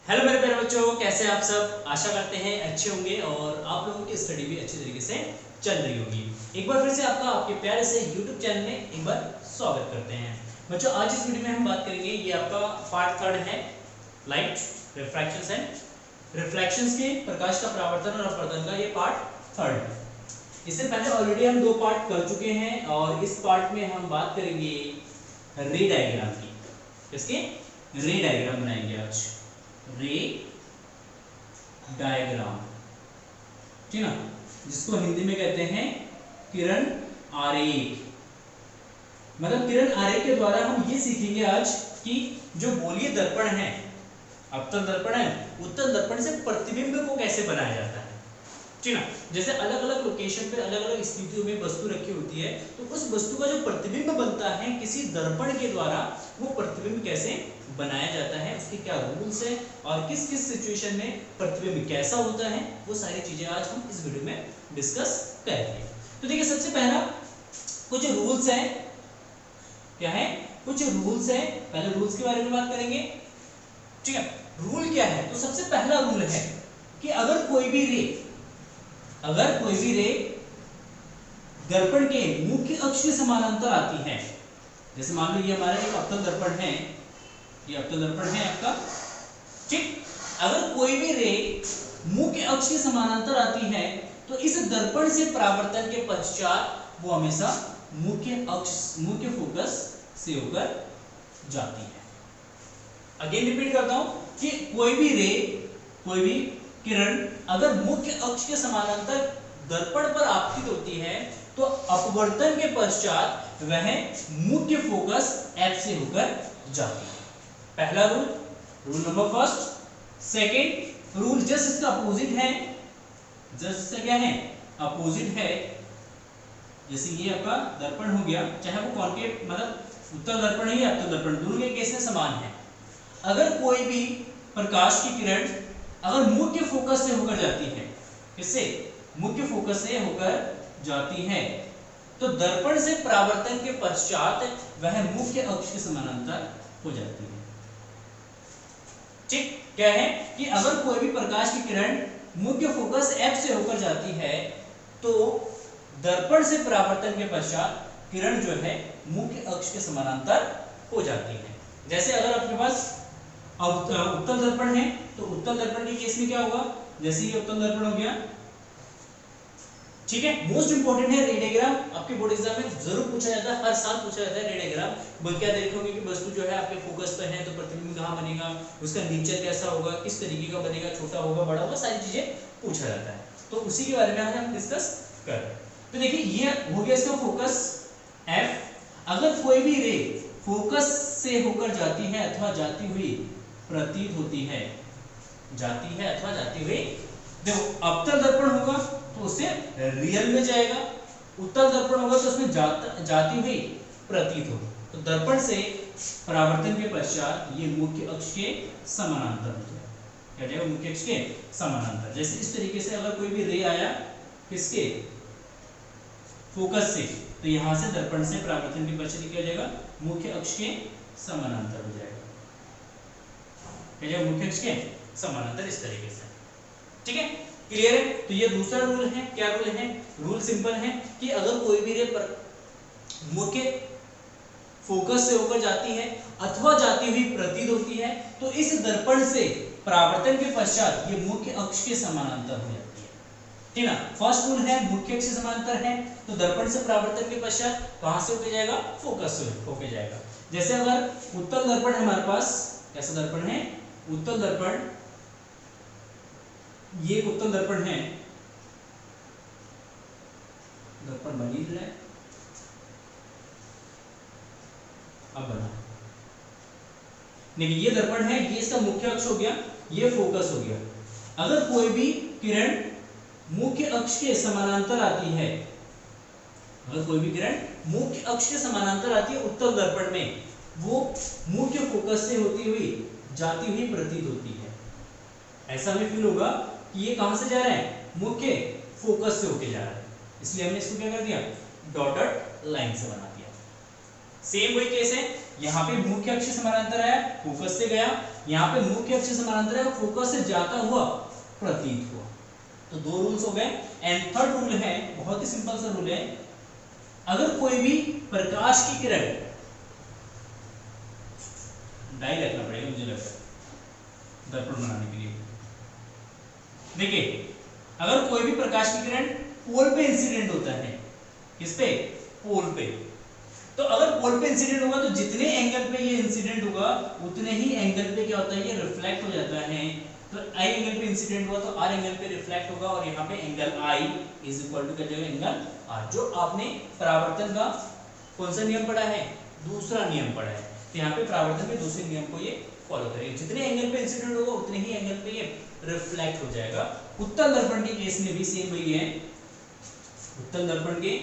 Hello मेरे प्यारे बच्चों, कैसे आप सब। आशा करते हैं अच्छे होंगे और आप लोगों की स्टडी भी अच्छी तरीके से चल रही होगी। एक बार फिर से आपका आपके प्यारे से यूट्यूब चैनल में एक बार स्वागत करते हैं। बच्चों, आज इस वीडियो में हम बात करेंगे, ये आपका पार्ट 3 है, लाइट रिफ्रैक्शंस एंड रिफ्लेक्शंस के, प्रकाश का परावर्तन और अपवर्तन का ये पार्ट 3 है। इससे पहले ऑलरेडी हम 2 पार्ट कर चुके हैं और इस पार्ट में हम बात करेंगे रे डायग्राम की। इसके रे डायग्राम बनाएंगे आज, रे डायग्राम, ठीक ना, जिसको हिंदी में कहते हैं किरण आरेख। मतलब किरण आरेख के द्वारा हम ये सीखेंगे आज कि जो गोलीय दर्पण है, अवतल दर्पण है, उत्तल दर्पण से प्रतिबिंब को कैसे बनाया जाता है, ठीक ना। जैसे अलग अलग लोकेशन पे अलग अलग स्थितियों में वस्तु रखी होती है, तो उस वस्तु का जो प्रतिबिंब बनता है किसी दर्पण के द्वारा, वो प्रतिबिंब कैसे बनाया जाता है, उसके क्या रूल्स है और किस किस सिचुएशन में प्रतिबिंब कैसा होता है, वो सारी चीजें आज हम इस वीडियो में डिस्कस करेंगे। तो देखिए, सबसे पहला कुछ रूल्स है, क्या है, कुछ रूल्स है। पहले रूल्स के बारे में बात करेंगे, ठीक है। रूल क्या है, तो सबसे पहला रूल है कि अगर कोई भी रे दर्पण के मुख्य अक्ष के समानांतर आती है, जैसे मान लो ये हमारा एक अवतल दर्पण है, ये अवतल दर्पण है आपका, ठीक। अगर कोई भी रे मुख्य अक्ष के समानांतर आती है तो इस दर्पण से परावर्तन के पश्चात वो हमेशा मुख्य फोकस से होकर जाती है। अगेन रिपीट करता हूं कि कोई भी किरण अगर मुख्य अक्ष के समानांतर दर्पण पर आपतित होती है तो अपवर्तन के पश्चात वह मुख्य फोकस F से होकर जाती है। पहला rule number first. Second rule just इसका अपोजिट है, जस्ट इसका क्या है, अपोजिट है। जैसे ये आपका दर्पण हो गया, चाहे वो कॉन्केव मतलब उत्तल दर्पण है या अवतल दर्पण, दोनों के केस में समान है। अगर कोई भी प्रकाश की किरण अगर मुख्य फोकस से होकर जाती है, किससे, मुख्य फोकस से होकर जाती है, तो दर्पण से परावर्तन के पश्चात वह मुख्य अक्ष के समानांतर हो जाती है, ठीक। क्या है कि अगर कोई भी प्रकाश की किरण मुख्य फोकस F से होकर जाती है तो दर्पण से परावर्तन के पश्चात किरण जो है मुख्य अक्ष के समानांतर हो जाती है। जैसे अगर आपके पास उत्तल दर्पण है तो उत्तल दर्पण के केस में क्या होगा, जैसे ये उत्तल दर्पण हो गया, ठीक है। मोस्ट इंपोर्टेंट है रे डायग्राम, आपके बोर्ड एग्जाम में जरूर पूछा जाता है, हर साल पूछा जाता है रे डायग्राम। बल्कि क्या देखोगे कि वस्तु जो है आपके फोकस पे है तो प्रतिबिंब कहां बनेगा, उसका नेचर कैसा होगा, किस तरीके का बनेगा, छोटा होगा, बड़ा होगा, सारी चीजें पूछा जाता है। तो उसी के बारे में आज हम डिस्कस कर रहे हैं। तो देखिए, ये हो गया इसका फोकस F। अगर कोई भी रे फोकस से होकर जाती है अथवा जाती हुई प्रतीत होती है, जाती है अथवा जाती हुई, देखो अवतल दर्पण होगा तो उससे रियल में जाएगा, उत्तल दर्पण होगा तो उसमें जाती हुई प्रतीत होगी। तो दर्पण से परावर्तन के पश्चात ये मुख्य अक्ष के समानांतर हो जाएगा, क्या जाएगा, मुख्य अक्ष के समानांतर। जैसे इस तरीके से अगर कोई भी रे आया किसके, फोकस से, तो यहां से दर्पण से परावर्तन के पश्चात क्या हो जाएगा, मुख्य अक्ष के समानांतर हो जाएगा, क्या जाएगा, मुख्य अक्ष के समानांतर, इस तरीके से, ठीक है। क्लियर है। तो ये दूसरा रूल है, क्या रूल है, रूल सिंपल है कि अगर कोई भी रे मुख्य फोकस से होकर जाती है अथवा जाती हुई प्रतीत होती है तो इस दर्पण से परावर्तन के पश्चात ये मुख्य अक्ष के समानांतर हो जाती है, ठीक ना। फर्स्ट रूल है मुख्य अक्ष से समानांतर है तो दर्पण से परावर्तन के पश्चात कहां से होकर जाएगा, फोकस से होकर जाएगा। जैसे अगर उत्तल दर्पण है हमारे पास, कैसा दर्पण है, उत्तल दर्पण, ये उत्तल दर्पण है, दर्पण बनी रहा है, अब बना, देखिए ये दर्पण है, ये इसका मुख्य अक्ष हो गया, ये फोकस हो गया। अगर कोई भी किरण मुख्य अक्ष के समानांतर आती है, अगर कोई भी किरण मुख्य अक्ष के समानांतर आती है उत्तल दर्पण में, वो मुख्य फोकस से होती हुई जाती हुई प्रतीत होती है। ऐसा हमें फील होगा कि ये कहां से जा रहा है, मुख्य फोकस से होके जा रहा है, इसलिए हमने इसको क्या कर दिया, डॉटेड लाइन से बना दिया। सेम वही केस है यहाँ पे मुख्य अक्ष समानांतर है, फोकस से गया, यहाँ पे मुख्य अक्ष समानांतर है, फोकस से जाता हुआ प्रतीत हुआ। तो दो रूल्स हो गए। एंड थर्ड रूल है, बहुत ही सिंपल सा रूल है, अगर कोई भी प्रकाश की किरण, डाई रखना पड़ेगा मुझे लगता है दर्पण बनाने के लिए। देखिए, अगर कोई भी प्रकाश की किरण पोल पे इंसिडेंट होता है, किस पे? पोल पे। तो अगर पोल पे इंसिडेंट होगा तो जितने एंगल पे ये इंसिडेंट होगा उतने ही एंगल पे क्या होता है, ये रिफ्लेक्ट हो जाता है। तो आई एंगल पे इंसिडेंट हुआ तो आर एंगल पे रिफ्लेक्ट होगा, और यहाँ पे angle I is equal to क्या जाएगा, एंगल आर। जो आपने परावर्तन का कौन सा नियम पढ़ा है? दूसरा नियम पढ़ा है। तो यहाँ पे परावर्तन के दूसरे नियम को ये फॉलो करेगा, जितने एंगल पे इंसिडेंट होगा उतने ही एंगल पे ये रिफ्लेक्ट हो जाएगा। उत्तल दर्पण के केस में भी सेम वही है, उत्तल दर्पण के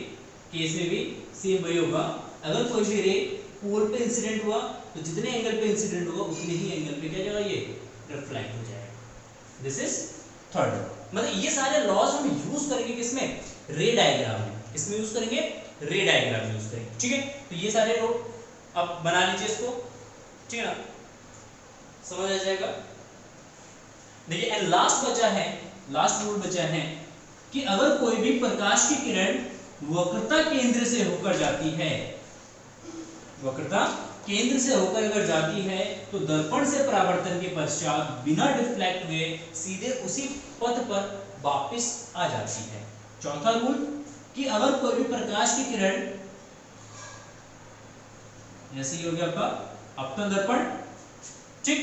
केस में भी सेम वही होगा। अगर कोई भी रे पोल पे इंसिडेंट हुआ तो जितने एंगल पे इंसिडेंट होगा उतने ही एंगल पे क्या जाएगा, ये रिफ्लेक्ट हो जाएगा। This is third. मतलब ये सारे लॉज हम यूज करेंगे किसमें? रे डायग्राम में। किसमें यूज करेंगे? रे डायग्राम में यूज करेंगे। ठीक है, तो ये सारे लोग अब बना लीजिए इसको, ठीक है ना, समझ आ जाएगा। देखिए, एंड लास्ट बचा है, लास्ट रूल बचा है कि अगर कोई भी प्रकाश की किरण वक्रता केंद्र से होकर जाती है, वक्रता केंद्र से होकर अगर जाती है तो दर्पण से परावर्तन के पश्चात बिना डिफ्लेक्ट हुए सीधे उसी पथ पर वापस आ जाती है। चौथा रूल कि अगर कोई भी प्रकाश की किरण, जैसे ये हो गया आपका अपतन दर्पण, ठीक,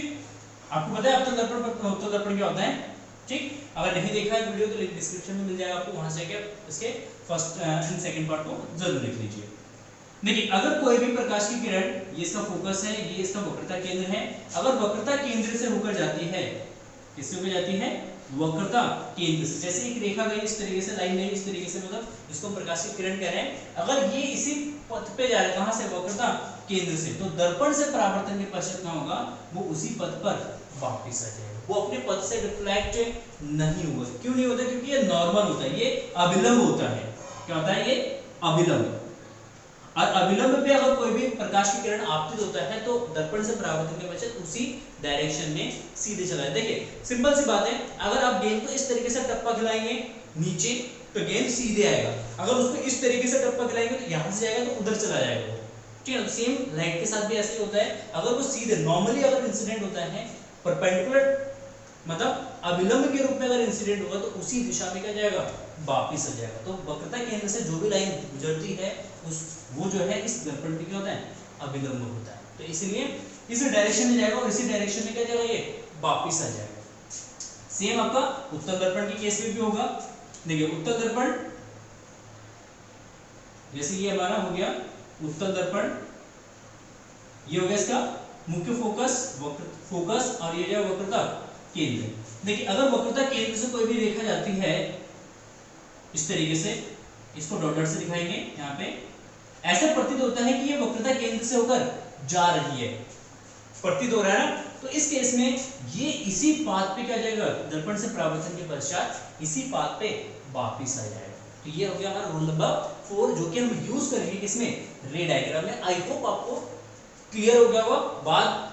आपको पता है अपतन दर्पण पर उत्तल दर्पण क्या होता है, ठीक। अगर नहीं देखा है वीडियो तो लिंक डिस्क्रिप्शन में मिल जाएगा आपको, वहां से क्या इसके फर्स्ट एंड सेकंड पार्ट को जरूर देख लीजिए। देखिए, अगर कोई भी प्रकाश की किरण, ये इसका फोकस है, ये इसका वक्रता केंद्र है, अगर वक्रता केंद्र से होकर जाती है, किससे होकर जाती है? वक्रता केंद्र से। जैसे एक रेखा गई इस तरीके से, लाइन गई इस तरीके से, मतलब इसको प्रकाश की किरण कह रहे हैं। अगर ये इसी पथ पे जा रहा है, कहां से? वक्रता केंद्र से, तो दर्पण से परावर्तन के पश्चात क्या होगा, वो उसी पथ पर वापस आ जाएगा, वो अपने पथ से रिफ्लेक्ट नहीं होगा। क्यों नहीं होता? क्योंकि ये नॉर्मल होता है, ये अभिलंब होता है। क्या होता है? ये अभिलंब। और अभिलंब पे अगर कोई भी प्रकाश की किरण आपतित होता है तो दर्पण से परावर्तन के पश्चात उसी डायरेक्शन में सीधे चला जाए। देखिए, सिंपल सी बात है, अगर आप गेंद को इस तरीके से टप्पा खिलाएंगे नीचे तो गेंद सीधे आएगा, अगर उसको इस तरीके से टप्पा खिलाएंगे तो यहां से जाएगा तो उधर चला जाएगा, ठीक है। सेम लाइट के साथ भी ऐसे ही होता है, अगर वो सीधे नॉर्मली अगर इंसिडेंट होता है परपेंडिकुलर, मतलब अभिलंब के रूप में अगर इंसिडेंट होगा तो उसी दिशा में क्या जाएगा, वापस आ जाएगा। तो वक्रता केंद्र से जो भी लाइन गुजरती है उस वो जो है इस दर्पण पे क्या होता है, अभिलंब होता है। तो इसलिए इस डायरेक्शन में जाएगा और इसी डायरेक्शन में क्या जाएगा, ये वापस आ जाएगा। सेम आपका उत्तल दर्पण के केस में भी होगा। देखिए, उत्तल दर्पण, जैसे ये हमारा हो गया उत्तल दर्पण, ये हो गया इसका मुख्य फोकस, फोकस, और ये जो वक्रता केंद्र। देखिए, अगर वक्रता केंद्र से कोई भी रेखा जाती है इस तरीके से, इसको डॉट डॉट से दिखाएंगे, यहाँ पे ऐसा प्रतीत होता है कि ये वक्रता केंद्र से होकर जा रही है, प्रतीत हो रहा है ना। तो इस केस में ये इसी पाथ पे क्या जाएगा, दर्पण से परावर्तन के पश्चात इसी पाथ पे वापस आ जाएगा। तो ये हो गया हमारा रूल नंबर 4, जो कि हम यूज करेंगे किसमें, रे डायग्राम में। आई होप आपको क्लियर हो गया होगा बात।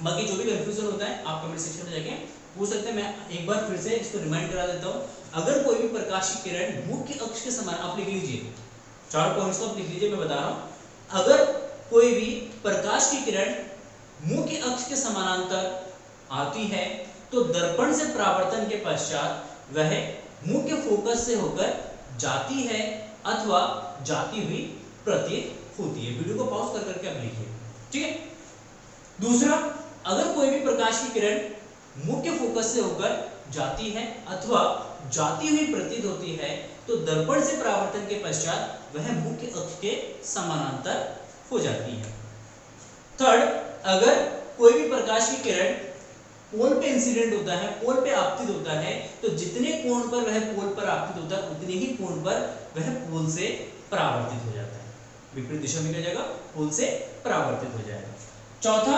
बाकी जो भी कंफ्यूजन होता है आप कमेंट सेक्शन में जाके पूछ सकते हैं। मैं एक बार फिर से इसको रिमाइंड करा देता हूँ। अगर कोई भी प्रकाश की किरण मुख्य अक्ष के समान, आप लिख लीजिए 4 पॉइंट्स को आप लिख लीजिए, मैं बता रहा हूँ। अगर कोई भी प्रकाश की किरण मुख्य अक्ष के समानांतर आती है तो दर्पण से परावर्तन के पश्चात वह मुख्य फोकस से होकर जाती है अथवा जाती हुई प्रतीत होती है। वीडियो को पॉज कर करके आप लिखिए, ठीक है। दूसरा, अगर कोई भी प्रकाश की किरण मुख्य फोकस से होकर जाती है अथवा जाती हुई प्रतीत होती है तो दर्पण से परावर्तन के पश्चात वह मुख्य अक्ष के समानांतर हो जाती है। थर्ड, अगर कोई भी प्रकाश की किरण पोल पे इंसिडेंट होता है, पोल पे आपतित होता है, तो जितने कोण पर वह पोल पर आपतित होता है उतने ही कोण पर वह पोल से परावर्तित हो जाता है। विपरीत दिशा में क्या जाएगा, पोल से परावर्तित हो जाएगा। चौथा,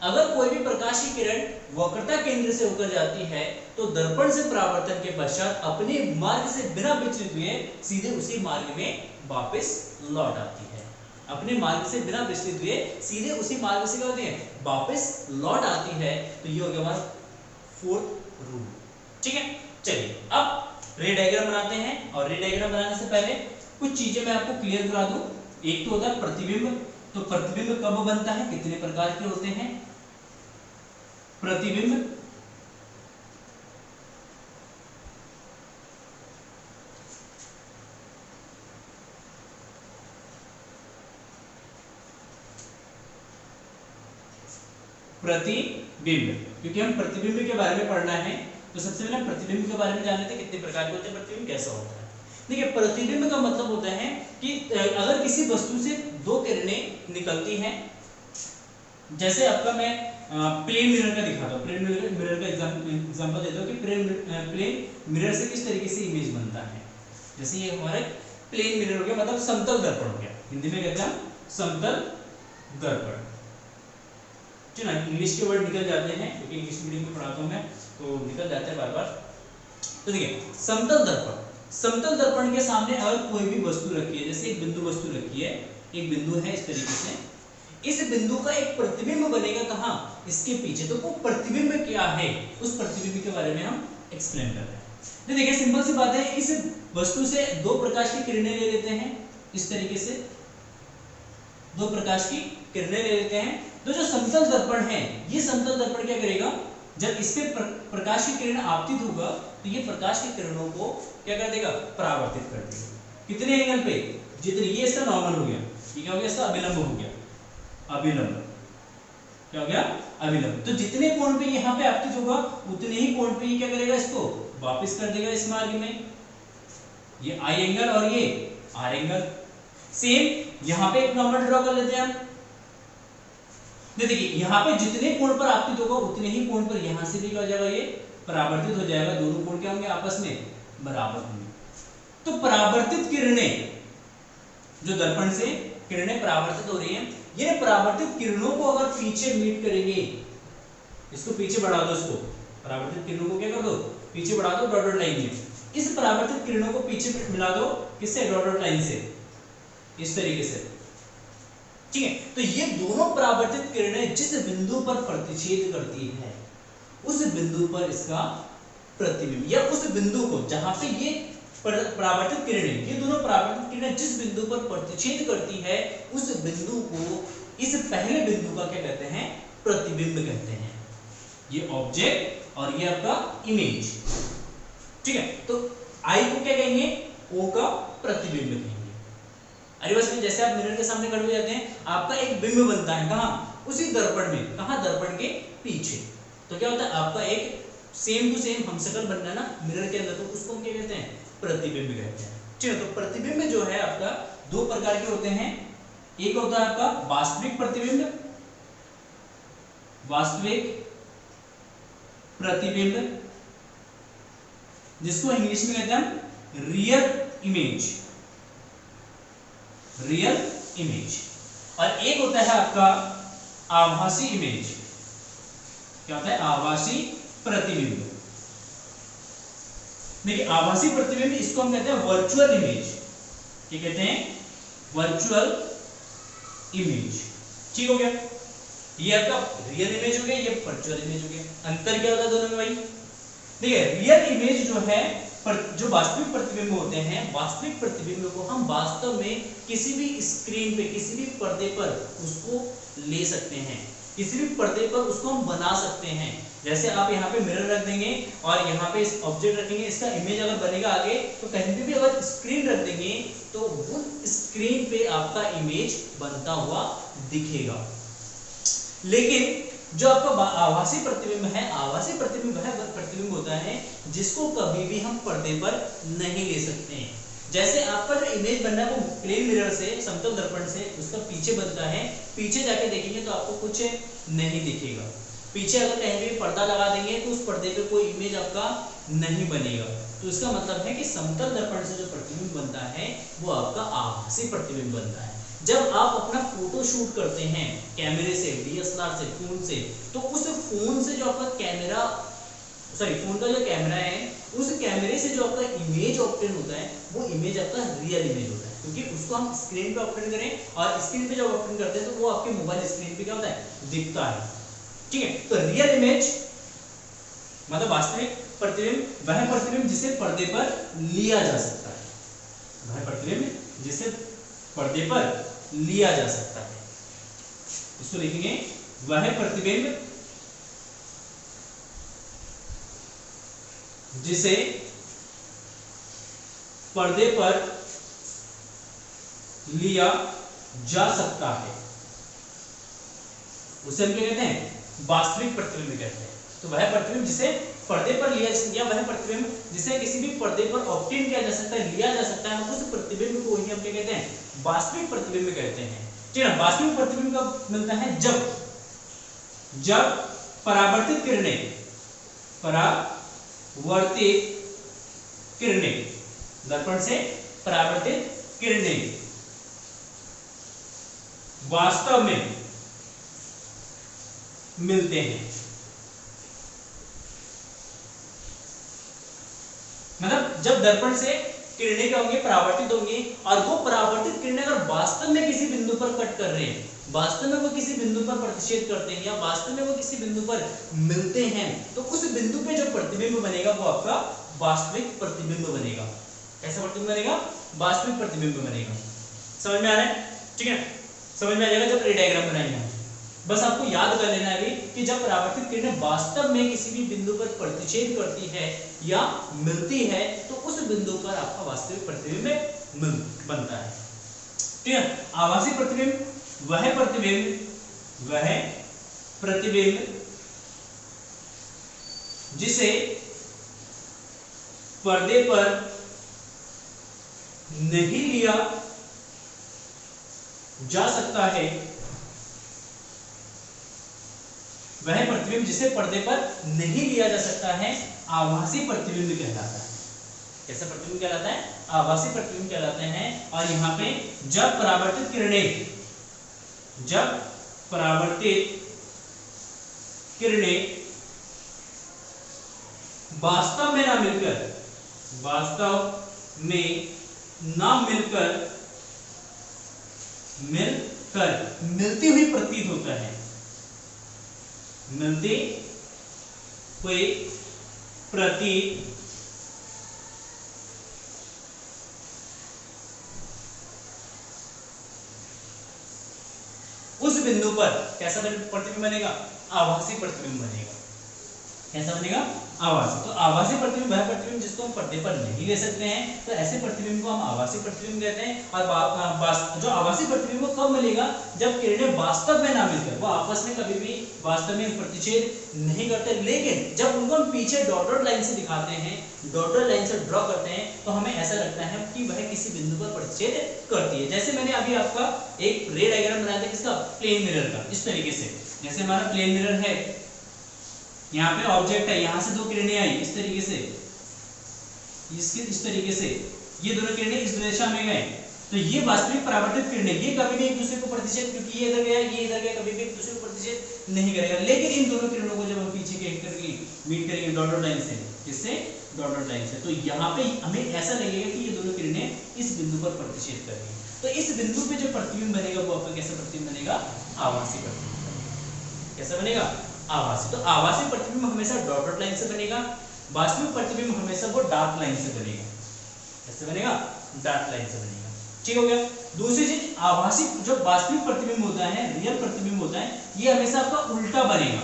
अगर कोई भी प्रकाश की किरण वक्रता केंद्र से होकर जाती है तो दर्पण से परावर्तन के पश्चात अपने मार्ग से बिना विचलित हुए सीधे उसी मार्ग में वापस लौट आती है। अपने मार्ग से बिना विचलित हुए सीधे उसी मार्ग से क्या होती है, वापस लौट आती है। तो ये हो गया हमारा फोर्थ रूल। ठीक है, चलिए अब रे डायग्राम बनाते हैं। और रे डायग्राम बनाने से पहले कुछ चीजें मैं आपको क्लियर करा दूं। एक तो होता है प्रतिबिंब। तो प्रतिबिंब कब बनता है, कितने प्रकार के होते हैं प्रतिबिंब? प्रतिबिंब, क्योंकि हम प्रतिबिंब के बारे में पढ़ना है तो सबसे पहले प्रतिबिंब के बारे में जान लेते हैं कितने प्रकार के होते हैं, प्रतिबिंब कैसा होता है। देखिए, प्रतिबिंब का मतलब होता है कि अगर किसी वस्तु से दो किरणें निकलती हैं, जैसे आपका मैं प्लेन मिरर का दिखाता हूँ, प्लेन मिरर का एग्जांपल देता हूँ कि प्लेन मिरर से किस तरीके से इमेज बनता है। जैसे ये हमारे प्लेन मिरर हो गया, मतलब समतल दर्पण हो गया, हिंदी में कहते हैं समतल दर्पण। ना इंग्लिश के वर्ड निकल जाते हैं क्योंकि इंग्लिश मीडियम में पढ़ाता हूँ मैं, तो निकल जाते हैं बार बार। तो देखिए, समतल दर्पण, समतल दर्पण के सामने अगर कोई भी वस्तु रखी है, जैसे एक बिंदु वस्तु रखी है, एक बिंदु है इस तरीके से, इस बिंदु का एक प्रतिबिंब बनेगा कहाँ, इसके पीछे। तो वो प्रतिबिंब क्या है, उस प्रतिबिंब के बारे में हम एक्सप्लेन कर रहे हैं। तो देखिए, सिंपल सी बात है, इस वस्तु से दो प्रकाश की किरणें ले लेते हैं, इस तरीके से दो प्रकाश की किरणें ले लेते हैं। तो जो समतल दर्पण है, ये समतल दर्पण क्या करेगा, जब इस पे प्रकाश की किरण आपतित होगा तो ये प्रकाश की किरणों को क्या कर देगा, परावर्तित कर देगा। कितने एंगल पे, जितने, ये इसका नॉर्मल हो गया, ये क्या हो गया, इसका अभिलंब हो गया, अभिलंब क्या हो गया, अभिलंब। तो जितने कोण पे यहाँ पे आपतित होगा उतने ही कोण पे ये क्या करेगा, इसको वापस कर देगा इस मार्ग में। ये आई एंगल और ये आर एंगल। सेम यहाँ पे एक नॉर्मल ड्रॉ कर लेते हैं हम। देखिए, यहाँ पे जितने कोण पर आपतित होगा उतने ही कोण पर यहाँ से भी क्या हो जाएगा, ये परावर्तित हो जाएगा। दोनों कोण क्या होंगे, आपस में बराबर होंगे। तो परावर्तित किरणें, जो दर्पण से किरणें परावर्तित हो रही हैं, ये परावर्तित किरणों को अगर पीछे मीट करेंगे, इसको पीछे बढ़ा दो, इसको परावर्तित किरणों को क्या कर दो, पीछे बढ़ा दो डॉटेड लाइन में। इस परावर्तित किरणों को पीछे मिला दो, किससे, डॉटेड लाइन से, इस तरीके से। ठीक है, तो ये दोनों परावर्तित किरणें जिस बिंदु पर प्रतिच्छेद करती है, उस बिंदु पर इसका प्रतिबिंब, या उस बिंदु को जहां पे ये परावर्तित किरणें, ये दोनों परावर्तित किरणें जिस बिंदु पर प्रतिच्छेद करती है, उस बिंदु को, इस पहले बिंदु का क्या कहते हैं, प्रतिबिंब कहते हैं। ये ऑब्जेक्ट और ये आपका इमेज। ठीक है, तो आई को क्या कहेंगे, ओ का प्रतिबिंब कहेंगे। अरे बस, जैसे आप मिरर के सामने खड़े हो जाते हैं, आपका एक बिंब बनता है, कहाँ, उसी दर्पण में, कहाँ, दर्पण के पीछे। तो क्या होता है, आपका एक सेम टू सेम हमशक्ल बनना है ना मिरर के अंदर, तो उसको हम क्या कहते हैं, प्रतिबिंब कहते हैं। ठीक है, तो प्रतिबिंब जो है आपका दो प्रकार के होते हैं। एक होता है आपका वास्तविक प्रतिबिंब, वास्तविक प्रतिबिंब, जिसको इंग्लिश में कहते हैं रियल इमेज, रियल इमेज। और एक होता है आपका आभासी इमेज। क्या होता है, आभासी प्रतिबिंब। देखिए, आभासी प्रतिबिंब, इसको हम कहते हैं वर्चुअल इमेज। क्या कहते हैं, वर्चुअल इमेज। ठीक हो गया, ये आपका रियल इमेज हो गया, ये वर्चुअल इमेज हो गया। अंतर क्या होता है दोनों में भाई, देखिए, रियल इमेज जो है, जो वास्तविक प्रतिबिंब होते हैं, वास्तविक प्रतिबिंब को हम वास्तव में किसी भी स्क्रीन पे, किसी भी पर्दे पर उसको ले सकते हैं, किसी भी पर्दे पर उसको हम बना सकते हैं। जैसे आप यहाँ पे मिरर रख देंगे और यहाँ पे इस ऑब्जेक्ट रखेंगे, इसका इमेज अगर बनेगा आगे, तो कहीं पे भी अगर स्क्रीन रख देंगे तो वो स्क्रीन पे आपका इमेज बनता हुआ दिखेगा। लेकिन जो आपका आभासी प्रतिबिंब है, आभासी प्रतिबिंब है, वह प्रतिबिंब होता है जिसको कभी भी हम पर्दे पर नहीं ले सकते हैं। जैसे आपका जो इमेज बनना है वो प्लेन मिरर से, समतल दर्पण से, उसका पीछे बनता है। पीछे जाके देखेंगे तो आपको कुछ नहीं दिखेगा। पीछे अगर कहीं भी पर्दा लगा देंगे तो उस पर्दे पे कोई इमेज आपका नहीं बनेगा। तो इसका मतलब है कि समतल दर्पण से जो प्रतिबिंब बनता है वो आपका आभासी प्रतिबिंब बनता है। जब आप अपना फोटो शूट करते हैं कैमरे से, डीएसएलआर से, फोन से, तो उस फोन से जो आपका कैमरा, फोन का जो कैमरा है, उस कैमरे से जो आपका इमेज ऑब्टेन होता है वो इमेज आपका रियल इमेज होता है। क्योंकि उसको हम स्क्रीन पे ऑपरेट करें और स्क्रीन पे जब ऑपरेट करते हैं तो वो आपके मोबाइल स्क्रीन पे क्या होता है, दिखता है। ठीक है, तो रियल इमेज मतलब वास्तविक प्रतिबिंब वह प्रतिबिंब जिसे पर्दे पर लिया जा सकता है, वह प्रतिबिंब जिसे पर्दे पर लिया जा सकता है। इसको लिखेंगे, वह प्रतिबिंब जिसे पर्दे पर लिया जा सकता है उसे हम क्या कहते हैं, वास्तविक प्रतिबिंब कहते हैं। तो वह प्रतिबिंब जिसे पर्दे पर लिया या वह प्रतिबिंब जिसे किसी भी पर्दे पर ऑब्टेन किया जा सकता है, लिया जा सकता है, उस प्रतिबिंब को ही हम क्या कहते हैं, वास्तविक प्रतिबिंब कहते हैं। ठीक है, वास्तविक प्रतिबिंब कब मिलता है, जब परावर्तित किरणें दर्पण से परावर्तित किरणें वास्तव में मिलते हैं। मतलब जब दर्पण से किरणें क्या होंगी, परावर्तित होंगी, और वो परावर्तित किरणें अगर वास्तव में किसी बिंदु पर कट कर रहे हैं, वास्तव में वो किसी बिंदु पर प्रतिच्छेद करते हैं या वास्तव में वो किसी बिंदु पर मिलते हैं, तो उस बिंदु पे जो प्रतिबिंब बनेगा वो आपका वास्तविक प्रतिबिंब बनेगा। कैसा प्रतिबिंब बनेगा, वास्तविक प्रतिबिंब बनेगा। समझ में आ रहा है? ठीक है, समझ में आ जाएगा जब ये डायग्राम बनाएंगे। बस आपको याद कर लेना है अभी कि जब परावर्तित किरणें वास्तव में किसी भी बिंदु पर प्रतिच्छेद करती है या मिलती है तो उस बिंदु पर आपका वास्तविक प्रतिबिंब बनता है। ठीक है, आभासी प्रतिबिंब वह प्रतिबिंब जिसे पर्दे पर नहीं लिया जा सकता है, वह प्रतिबिंब जिसे पर्दे पर नहीं लिया जा सकता है आभासी प्रतिबिंब कहलाता है। कैसा प्रतिबिंब कहलाता है, आभासी प्रतिबिंब कहलाते हैं। और यहाँ पे जब परावर्तित किरणें वास्तव में ना मिलकर मिलती हुई प्रतीत होता है, मिलती हुई प्रतीत उस बिंदु पर कैसा प्रतिबिंब बनेगा, आभासी प्रतिबिंब बनेगा। कैसा बनेगा, आभासी। तो आभासी प्रतिबिंब वह प्रतिबिंब जिसको हम पर्दे पर नहीं ले सकते हैं, तो ऐसे प्रतिबिंब को हम आभासी प्रतिबिंब कहते हैं। और जो आभासी प्रतिबिंब कब मिलेगा, जब किरणें वास्तव में ना मिलकर, वो आपस में कभी भी वास्तव में प्रतिच्छेद नहीं करते, लेकिन जब उनको हम पीछे डॉटेड लाइन से दिखाते हैं, डॉटेड लाइन से ड्रॉ करते हैं, तो हमें ऐसा लगता है कि वह किसी बिंदु पर प्रतिच्छेद करती है। जैसे मैंने अभी आपका एक रे डायग्राम बनाया था किसका, प्लेन मिरर का। इस तरीके से जैसे हमारा प्लेन मिरर है, यहाँ पे ऑब्जेक्ट है, यहाँ से दो किरणें आई इस तरीके से, इस तरीके से ये दोनों किरणें इस दिशा में गए, तो ये वास्तविक परावर्तित किरणें, ये कभी भी एक दूसरे को प्रतिच्छेद, क्योंकि ये इधर गया ये इधर गया, कभी भी एक दूसरे को प्रतिच्छेद नहीं करेगा। लेकिन इन दोनों किरणों को जब हम पीछे के करके मीट करेंगे डॉटेड लाइन से, इससे डॉटेड लाइन से, तो यहाँ पे हमें ऐसा लगेगा कि ये दोनों किरणें इस बिंदु पर प्रतिच्छेद करेंगी। तो इस बिंदु पे जो प्रतिबिंब बनेगा वो आपका कैसा प्रतिबिंब बनेगा, आभासी प्रतिबिंब। कैसा बनेगा, आभासी। तो आभासी प्रतिबिंब हमेशा डॉटेड लाइन से बनेगा, वास्तविक प्रतिबिंब हमेशा वो डार्क लाइन से बनेगा। कैसे बनेगा, डार्क लाइन से बनेगा। ठीक हो गया। दूसरी चीज, आभासी जो वास्तविक प्रतिबिंब होता है, रियल प्रतिबिंब होता है, ये हमेशा आपका उल्टा बनेगा।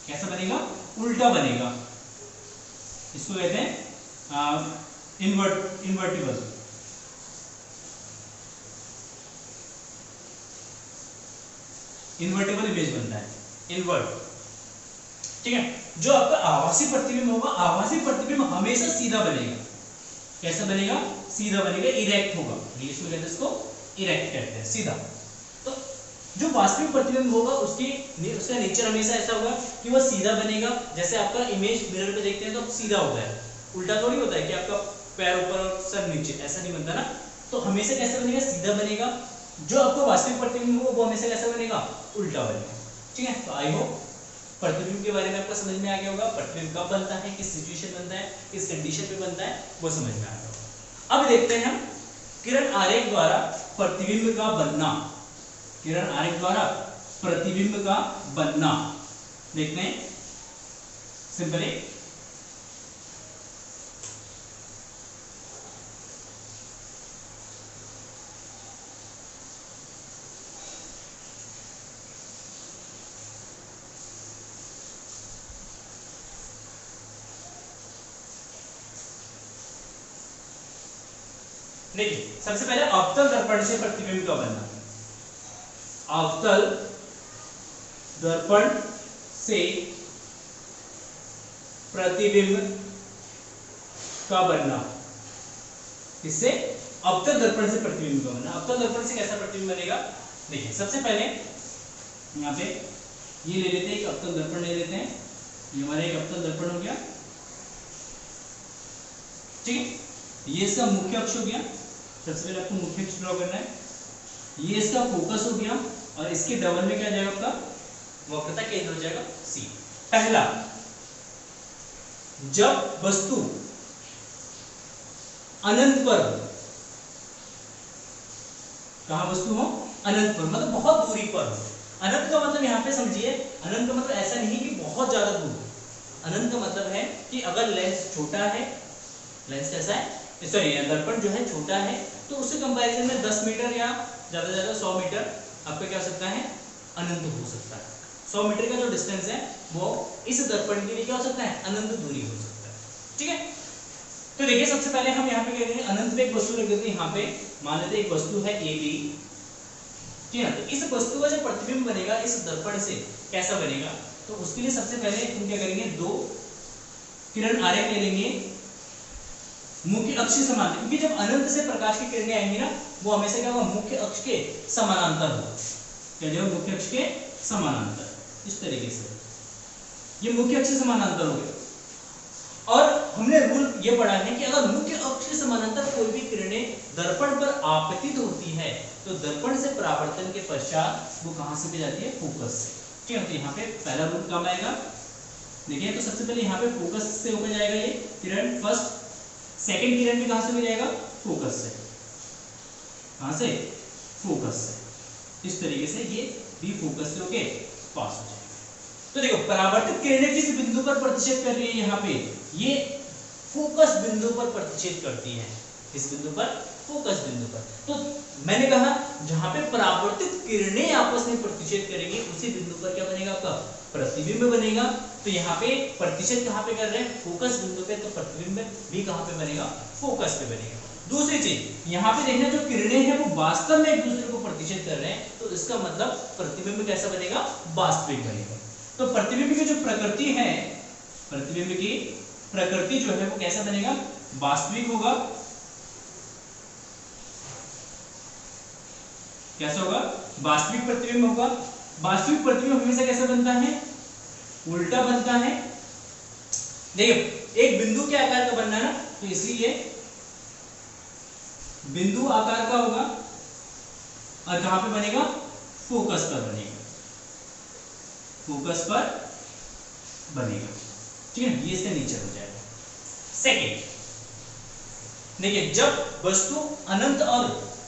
कैसा बनेगा, उल्टा बनेगा। इसको कहते हैं इन्वर्टिबल। इन्वर्टिबल इमेज बनता है, इन्वर्ट। ठीक है, जो आपका आभासी प्रतिबिंब होगा, आभासी प्रतिबिंब हमेशा सीधा बनेगा। कैसा बनेगा, सीधा बनेगा, इरेक्ट होगा। इंग्लिश में कहते हैं इसको इरेक्ट कहते हैं, सीधा। तो जो वास्तविक प्रतिबिंब होगा उसका नेचर हमेशा ऐसा होगा कि वह सीधा बनेगा। जैसे आपका इमेज मिरर पे देखते हैं तो सीधा होता है, उल्टा थोड़ी होता है कि आपका पैर ऊपर और सर नीचे, ऐसा नहीं बनता ना। तो हमेशा कैसा बनेगा, सीधा बनेगा। जो आपको वास्तविक प्रतिबिंब होगा वो हमेशा कैसा बनेगा, उल्टा बनेगा। ठीक है, तो आई होप प्रतिबिंब के बारे में आपको समझ में आ गया होगा। प्रतिबिंब कब बनता है, किस सिचुएशन बनता है, किस कंडीशन पे बनता है, वो समझ में आ गया होगा। अब देखते हैं हम किरण आरेख द्वारा प्रतिबिंब का बनना, किरण आरेख द्वारा प्रतिबिंब का बनना। देखते हैं सिंपली, देखिए सबसे पहले अवतल दर्पण से प्रतिबिंब का बनना। अवतल दर्पण से प्रतिबिंब का बनना, इससे अवतल दर्पण से प्रतिबिंब का बनना। अवतल दर्पण से कैसा प्रतिबिंब बनेगा? देखिए सबसे पहले यहाँ पे ये ले लेते हैं, एक अवतल दर्पण ले लेते हैं। ये हमारा एक अवतल दर्पण हो गया, ठीक है। ये इसका मुख्य अक्ष हो गया, सबसे पहले आपको मुख्य अक्ष ड्रॉ करना है। ये इसका फोकस हो गया और इसके डबल में क्या जाएगा आपका वक्रता केंद्र हो जाएगा सी। पहला, जब वस्तु अनंत पर, कहां वस्तु हो? अनंत पर, मतलब बहुत दूरी पर हो। अनंत का मतलब यहां पे समझिए, अनंत का मतलब ऐसा नहीं कि बहुत ज्यादा दूर। अनंत का मतलब है कि अगर लेंस छोटा है, लेंस कैसा है, सॉरी दर्पण जो है छोटा है, तो उसके कंपैरिजन में 10 मीटर या ज्यादा से ज्यादा 100 मीटर आपका क्या हो सकता है? अनंत हो सकता है। 100 मीटर का जो डिस्टेंस है वो इस दर्पण के लिए क्या हो सकता है? अनंत दूरी हो सकता है, ठीक है। तो देखिए सबसे पहले हम यहाँ पे क्या करेंगे, अनंत पे एक वस्तु रख देते हैं। यहाँ पे मान लेते हैं एक वस्तु है ए बी, ठीक है। तो इस वस्तु का जो प्रतिबिंब बनेगा इस दर्पण से कैसा बनेगा, तो उसके लिए सबसे पहले हम क्या करेंगे, दो किरण आरेख ले लेंगे मुख्य अक्ष के समानांतर, क्योंकि जब अनंत से प्रकाश की किरणें आएंगी ना, वो हमेशा क्या होगा? मुख्य अक्ष के समानांतर होगा। क्या जो मुख्य अक्ष के समानांतर, इस तरीके से ये मुख्य अक्ष के समानांतर हो गए। और हमने रूल ये पढ़ा है कि अगर मुख्य अक्ष के समानांतर कोई भी किरणें दर्पण पर आपतित होती है, तो दर्पण से परावर्तन के पश्चात वो कहां से भी जाती है? फोकस से, ठीक है। तो यहाँ पे पहला रूल काम आएगा। देखिए तो सबसे पहले यहाँ पे फोकस से होकर जाएगा ये किरण फर्स्ट, सेकंड किरण भी कहां से भी जाएगा? फोकस से। कहां से? फोकस से। इस तरीके से ये भी फोकस से होके पास हो जाएगा। तो देखो परावर्तित किरणें किस बिंदु पर प्रतिच्छेद कर रही है? यहाँ पे ये फोकस बिंदु पर प्रतिच्छेद करती है। किस बिंदु पर? फोकस बिंदु पर। तो मैंने कहा जहां पे परावर्तित किरणें आपस में प्रतिच्छेद करेंगी उसी बिंदु पर क्या बनेगा? आपका प्रतिबिंब बनेगा। तो यहाँ पे प्रतिच्छेद कहां पे कर रहे हैं? फोकस बिंदु पे। तो प्रतिबिंब भी कहां पे बनेगा? फोकस पे बनेगा। दूसरी चीज यहाँ पे देखना, जो किरणें हैं वो वास्तव में एक दूसरे को प्रतिच्छेद कर रहे हैं, तो इसका मतलब प्रतिबिंब कैसा बनेगा? वास्तविक बनेगा। तो प्रतिबिंब की जो प्रकृति है, प्रतिबिंब की प्रकृति जो है वो कैसा बनेगा? वास्तविक होगा। कैसा होगा? वास्तविक प्रतिबिंब होगा। वास्तविक प्रतिबिंब हमेशा कैसा बनता है? उल्टा बनता है। देखिए एक बिंदु के आकार का बनना है ना, तो इसलिए बिंदु आकार का होगा और कहां पे बनेगा? फोकस पर बनेगा। फोकस पर बनेगा, ठीक है। ये इसका नीचे हो जाएगा। सेकेंड, देखिए जब वस्तु अनंत और